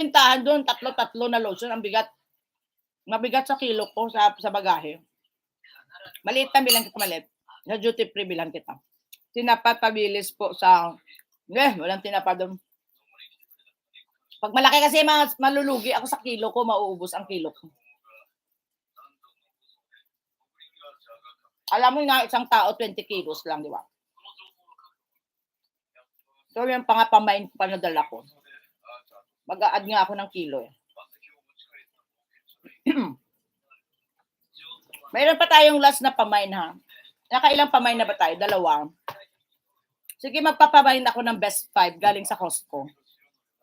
tindahan doon, tatlo na lotion, ang bigat. Mabigat sa kilo ko sa bagahe. Maliit na bilang kita, maliit. Sa duty free bilang kita. Tinapa pabilis po sa, walang tinapa doon. Pag malaki kasi malulugi ako sa kilo ko, mauubos ang kilo ko. Alam mo nga, isang tao, 20 kilos lang, di ba? So, yung pamain pa na dala ko. Mag-a-add nga ako ng kilo eh. Mayroon pa tayong last na pamain ha. Nakailang pamain na ba tayo? 2. Sige, magpapamain ako ng best 5 galing sa Costco.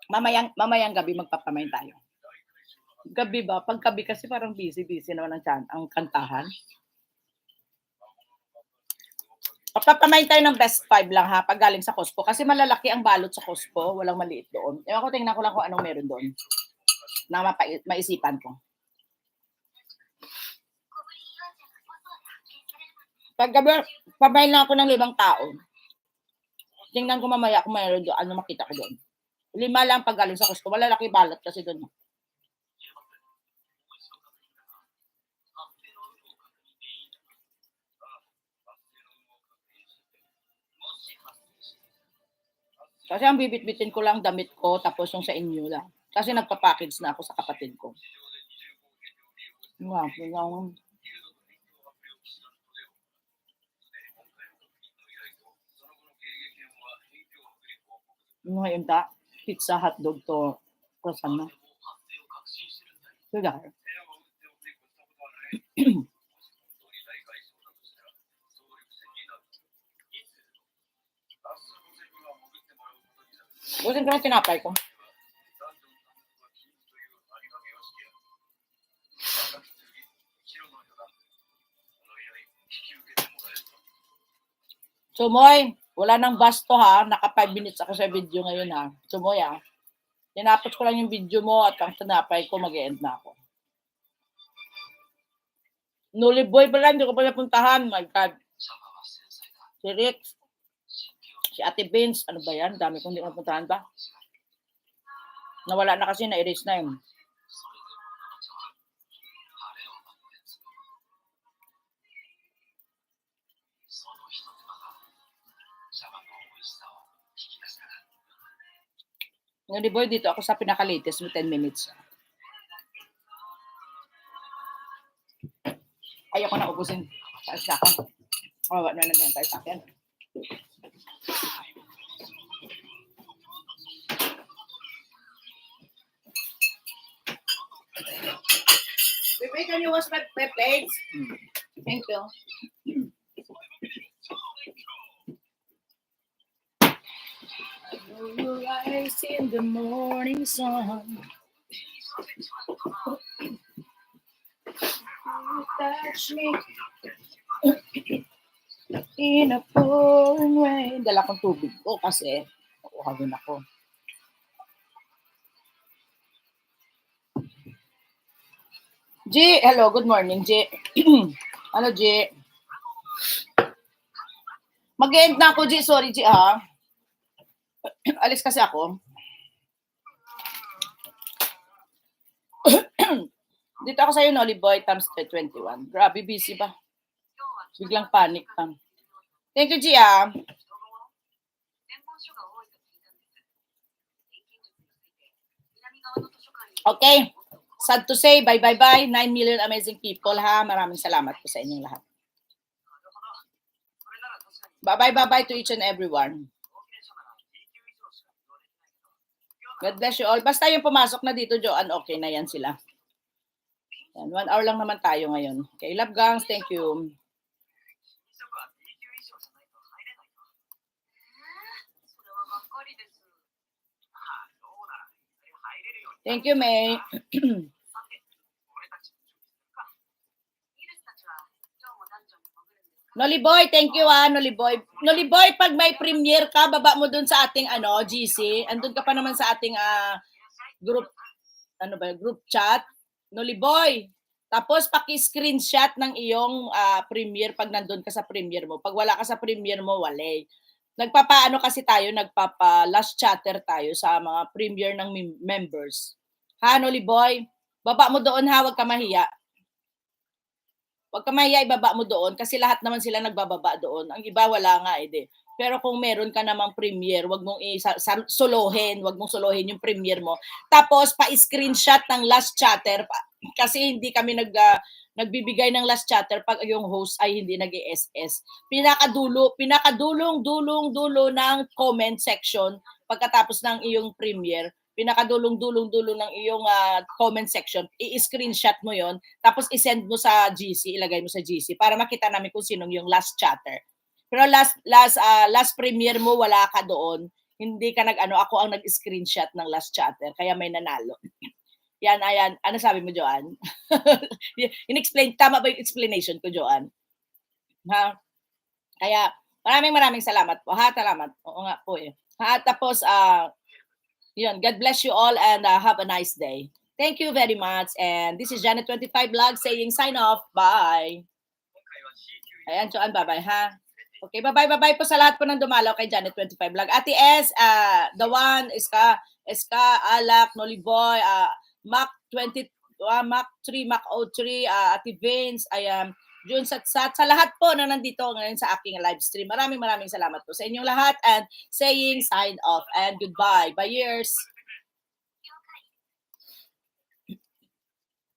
Mamayang gabi magpapamain tayo. Gabi ba? Pag gabi kasi parang busy naman ang kantahan. Papapamain tayo ng best 5 lang ha, pag galing sa Costco. Kasi malalaki ang balot sa Costco, walang maliit doon. Ewan ko, tingnan ko lang kung anong meron doon na maisipan ko. Pag gabi, pamain lang ako ng 5 tao. Tingnan ko mamaya kung mayroon doon, ano makita ko doon. 5 lang pag galing sa Costco, malalaki balot kasi doon. Kasi ang bibit-bitin ko lang damit ko, tapos yung sa inyo lang. Kasi nagpa-package na ako sa kapatid ko. Wow, ngayon ta, pizza, hotdog to, croissant na. Sudah. Busin ko lang tinapay ko. Sumoy, wala nang basto ha. Naka 5 minutes ako sa video ngayon ha. Sumoy ha. Tinapos ko lang yung video mo at ang tinapay ko, mag-e-end na ako. Nuli boy pala, hindi ko pa napuntahan. My God. Si Rick. Si Ate Vince. Ano ba yan? Dami kong hindi napuntahan ba? Nawala na kasi, na-erase na yun. Nuli boy, dito ako sa pinaka-latest mo 10 minutes. Ayoko na ubusin. Sa akin. Wala na lang tayo sa akin. Baby, can you wash my plates? Thank you. You rise in the morning sun. You touch me in a pouring rain. Dala kong tubig ko kasi nakuha ako. G, hello, good morning, G. Ano, G? Mag-end na ako, G. Sorry, G, ha? Alis kasi ako. Dito ako sa'yo, Nolly Boy, times 21. Grabe, busy ba? Biglang panic pa. Thank you, G, ha? Okay. Sad to say, bye. 9 million amazing people, ha? Maraming salamat po sa inyong lahat. Bye to each and everyone. God bless you all. Basta yung pumasok na dito, Joanne, okay na yan sila. Yan, 1 hour lang naman tayo ngayon. Okay, love gangs, thank you. Thank you, May. Nolly Boy, thank you Nolly Boy. Nolly Boy, pag may premiere ka, baba mo dun sa ating GC. Andun ka pa naman sa ating group group chat. Nolly Boy. Tapos paki-screenshot ng iyong premiere pag nandun ka sa premiere mo. Pag wala ka sa premiere mo, wala. Nagpapa-last chatter tayo sa mga premiere ng members. Ha, Noli Boy? Baba mo doon ha, wag ka mahiya. Wag ka mahiya, ibaba mo doon kasi lahat naman sila nagbababa doon. Ang iba wala nga eh, 'di. Pero kung meron ka namang premiere, wag mong solohin, wag mong solohin yung premiere mo. Tapos pa-screenshot ng last chatter kasi hindi kami nagbibigay ng last chatter pag yung host ay hindi nag-SS. Pinakadulong-dulo ng comment section pagkatapos ng iyong premiere, pinakadulong-dulo ng iyong comment section, i-screenshot mo yon tapos i-send mo sa GC, ilagay mo sa GC para makita namin kung sinong yung last chatter. Pero last premiere mo wala ka doon. Hindi ka nag-ano, ako ang nag-screenshot ng last chatter kaya may nanalo. Yan, ayan. Ano sabi mo, Joanne? In-explain, tama ba yung explanation ko, Joanne? Ha? Kaya, maraming salamat po, ha? Salamat. Oo nga po eh. Ha? Tapos, yun, God bless you all and have a nice day. Thank you very much. And this is Janet25 Vlog saying sign off. Bye. Ayan, Joanne, bye-bye, ha? Okay, bye-bye po sa lahat po ng dumalaw kay Janet25 Vlog. Ate S, The One, Iska, Alak, Noliboy, Mac 20, Mac 3, Mac 03, Ate Vince, ayan, June sa lahat po na nandito ngayon sa aking live stream. Maraming salamat po sa inyong lahat and saying sign off and goodbye. Bye years.